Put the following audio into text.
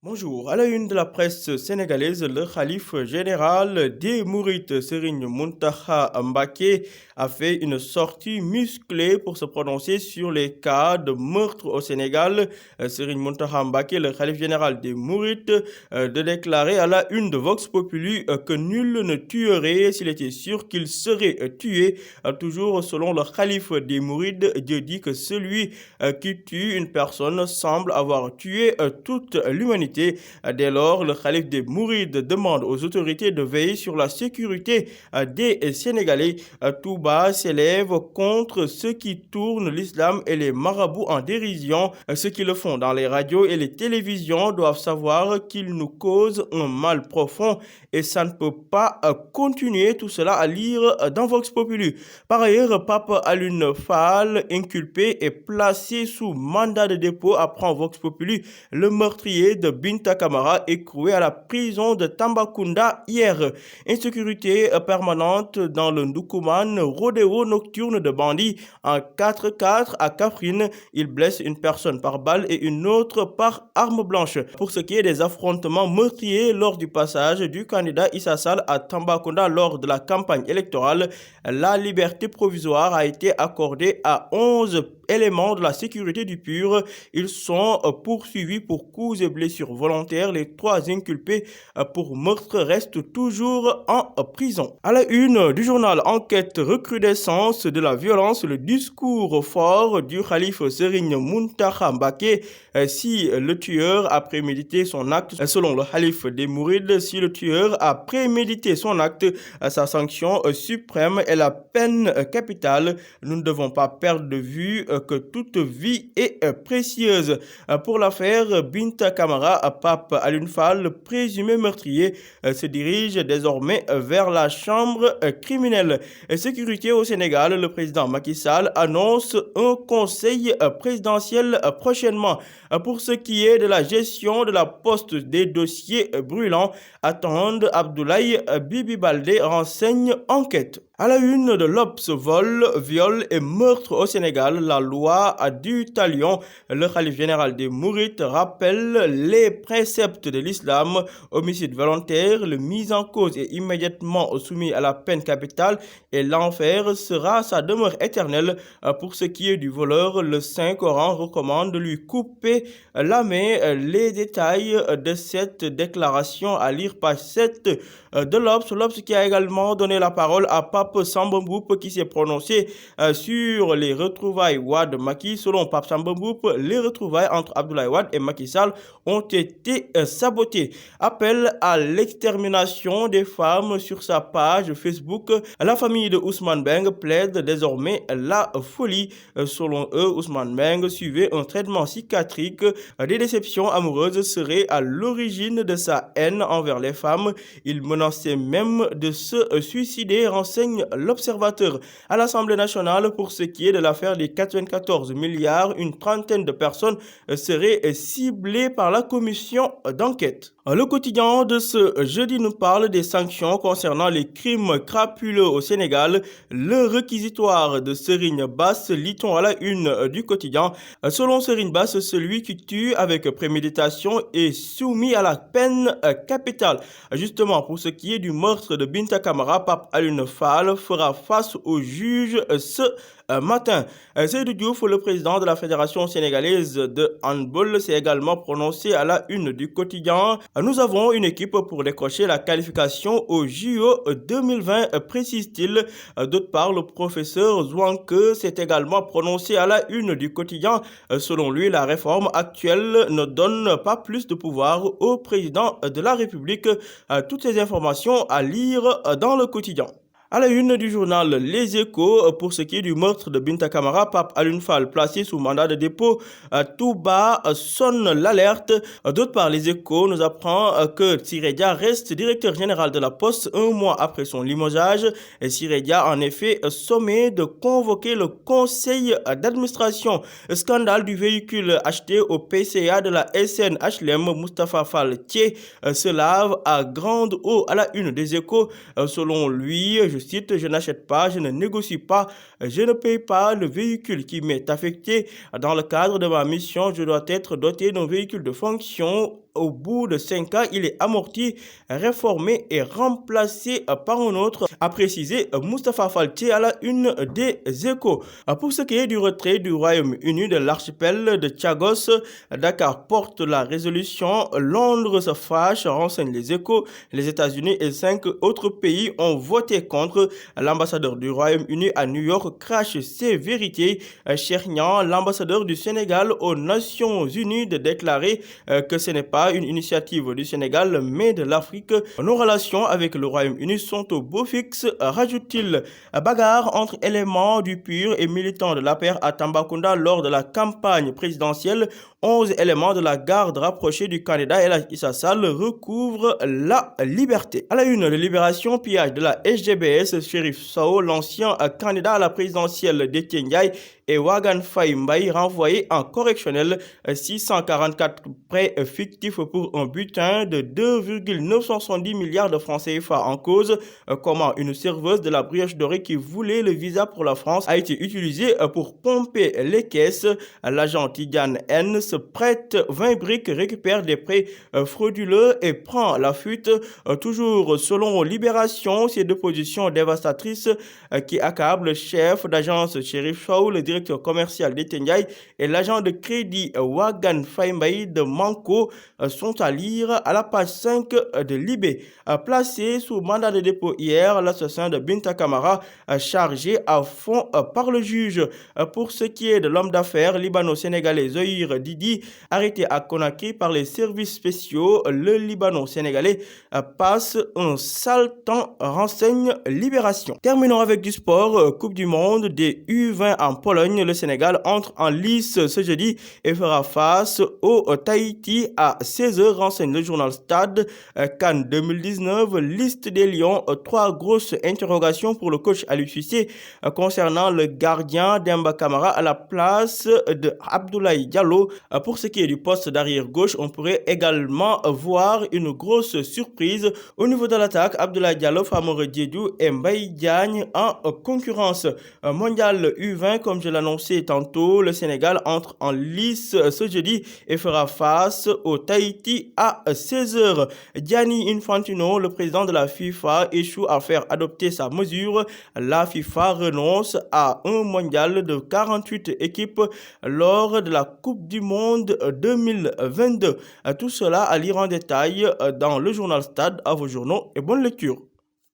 Bonjour. À la une de la presse sénégalaise, le khalife général des Mourites, Serigne Mountakha Mbacké, a fait une sortie musclée pour se prononcer sur les cas de meurtre au Sénégal. Serigne Mountakha Mbacké, le khalife général des Mourites, de déclarer à la une de Vox Populi que nul ne tuerait s'il était sûr qu'il serait tué. Toujours selon le khalife des Mourides, Dieu dit que celui qui tue une personne semble avoir tué toute l'humanité. Dès lors, le khalife des Mourides demande aux autorités de veiller sur la sécurité des Sénégalais. Touba s'élève contre ceux qui tournent l'islam et les marabouts en dérision. Ceux qui le font dans les radios et les télévisions doivent savoir qu'ils nous causent un mal profond et ça ne peut pas continuer. Tout cela à lire dans Vox Populi. Par ailleurs, Pape Alioune Fall, inculpé et placé sous mandat de dépôt, apprend Vox Populi le meurtrier de Binta Camara écroué à la prison de Tambacounda hier. Insécurité permanente dans le Ndoukoumane, rodéo nocturne de bandits en 4-4 à Kaffrine. Il blesse une personne par balle et une autre par arme blanche. Pour ce qui est des affrontements meurtriers lors du passage du candidat Issa Sall à Tambacounda lors de la campagne électorale, la liberté provisoire a été accordée à 11 éléments de la sécurité du PUR. Ils sont poursuivis pour coups et blessures volontaires. Les trois inculpés pour meurtre restent toujours en prison. À la une du journal Enquête, recrudescence de la violence, le discours fort du khalife Serigne Mountakha Mbacké. Si le tueur a prémédité son acte, selon le khalife des Mourides, si le tueur a prémédité son acte, sa sanction suprême est la peine capitale. Nous ne devons pas perdre de vue que toute vie est précieuse. Pour l'affaire Binta Camara, Pape Alioune Fall, le présumé meurtrier, se dirige désormais vers la chambre criminelle. Sécurité au Sénégal, le président Macky Sall annonce un conseil présidentiel prochainement. Pour ce qui est de la gestion de la poste des dossiers brûlants, attendent Abdoulaye Bibi Baldé, renseigne Enquête. À la une de l'Obs, vol, viol et meurtre au Sénégal, la loi du talion. Le khalife général des Mourites rappelle les préceptes de l'islam. Homicide volontaire, le mis en cause est immédiatement soumis à la peine capitale et l'enfer sera sa demeure éternelle. Pour ce qui est du voleur, le Saint-Coran recommande de lui couper la main. Les détails de cette déclaration à lire page 7 de l'Obs. L'Obs qui a également donné la parole à Pape Samba Mboup qui s'est prononcé sur les retrouvailles Wade-Macky. Selon Pape Samba Mboup, les retrouvailles entre Abdoulaye Wade et Macky Sall ont été sabotées. Appel à l'extermination des femmes sur sa page Facebook. La famille de Ousmane Beng plaide désormais la folie. Selon eux, Ousmane Beng suivait un traitement psychiatrique. Des déceptions amoureuses seraient à l'origine de sa haine envers les femmes. Il menaçait même de se suicider, renseigne l'Observateur. À l'Assemblée nationale, pour ce qui est de l'affaire des 94 milliards, une trentaine de personnes seraient ciblées par la commission d'enquête. Le quotidien de ce jeudi nous parle des sanctions concernant les crimes crapuleux au Sénégal. Le réquisitoire de Serigne Bass, lit-on à la une du quotidien. Selon Serigne Bass, celui qui tue avec préméditation est soumis à la peine capitale. Justement, pour ce qui est du meurtre de Binta Camara, Pape Alioune Fall fera face au juge ce matin. Seydou Diouf, le président de la Fédération sénégalaise de handball, s'est également prononcé à la une du quotidien. Nous avons une équipe pour décrocher la qualification au JO 2020, précise-t-il. D'autre part, le professeur Zouanke s'est également prononcé à la une du quotidien. Selon lui, la réforme actuelle ne donne pas plus de pouvoir au président de la République. Toutes ces informations à lire dans le quotidien. À la une du journal Les Échos, pour ce qui est du meurtre de Binta Camara, Pape Alioune Fall placé sous mandat de dépôt, Touba sonne l'alerte. D'autre part, Les Échos nous apprend que Siredia reste directeur général de la Poste un mois après son limogeage. Siredia en effet sommé de convoquer le conseil d'administration. Scandale du véhicule acheté au PCA de la SNHLM, Moustapha Fall Thié se lave à grande eau à la une des Échos. Selon lui, je cite, je n'achète pas, je ne négocie pas, je ne paye pas le véhicule qui m'est affecté. Dans le cadre de ma mission, je dois être doté d'un véhicule de fonction au bout de 5 ans, il est amorti, réformé et remplacé par un autre, a précisé Moustapha Faltier à la une des Échos. Pour ce qui est du retrait du Royaume-Uni de l'archipel de Chagos, Dakar porte la résolution, Londres se fâche, renseigne les Échos. Les États-Unis et 5 autres pays ont voté contre. L'ambassadeur du Royaume-Uni à New York crache ses vérités. Chernian, l'ambassadeur du Sénégal aux Nations Unies, de déclarer que ce n'est pas une initiative du Sénégal mais de l'Afrique. Nos relations avec le Royaume-Uni sont au beau fixe, rajoute-t-il. Bagarre entre éléments du PUR et militants de l'APR à Tambacounda lors de la campagne présidentielle. 11 éléments de la garde rapprochée du candidat El Hadji Issa Sall recouvrent la liberté. À la une de Libération, pillage de la SGBS, Chérif Sow, l'ancien candidat à la présidentielle d'Étienne Ndiaye, et Wagan Faye Mbaye renvoyés en correctionnel. 644 prêts fictifs pour un butin de 2,970 milliards de francs CFA en cause. Comment une serveuse de la Brioche Dorée qui voulait le visa pour la France a été utilisée pour pomper les caisses. L'agent Tidiane N se prête 20 briques, récupère des prêts frauduleux et prend la fuite. Toujours selon Libération, ces deux positions dévastatrices qui accablent le chef d'agence Chérif Sow, le directeur commercial d'Étienne Ndiaye et l'agent de crédit Wagan Faye Mbaye de Manco sont à lire à la page 5 de Libé. Placé sous mandat de dépôt hier, l'assassin de Binta Camara chargé à fond par le juge. Pour ce qui est de l'homme d'affaires libano-sénégalais Zohir Didi, arrêté à Conakry par les services spéciaux, le Libano-sénégalais passe un sale temps, renseigne Libération. Terminons avec du sport. Coupe du monde des U20 en Pologne. Le Sénégal entre en lice ce jeudi et fera face au Tahiti à 16 h, renseigne le journal Stade. CAN 2019, liste des Lions, 3 grosses interrogations pour le coach Aliou Cissé concernant le gardien Demba Camara à la place de Abdoulaye Diallo. Pour ce qui est du poste d'arrière gauche, on pourrait également voir une grosse surprise au niveau de l'attaque. Abdoulaye Diallo, Famara Diédhiou et Mbaye Diagne en concurrence. Mondial U20, comme je l'annonçais tantôt, le Sénégal entre en lice ce jeudi et fera face au Tahiti à 16 h. Gianni Infantino, le président de la FIFA, échoue à faire adopter sa mesure. La FIFA renonce à un mondial de 48 équipes lors de la Coupe du Monde 2022. Tout cela à lire en détail dans le journal Stade. À vos journaux et bonne lecture.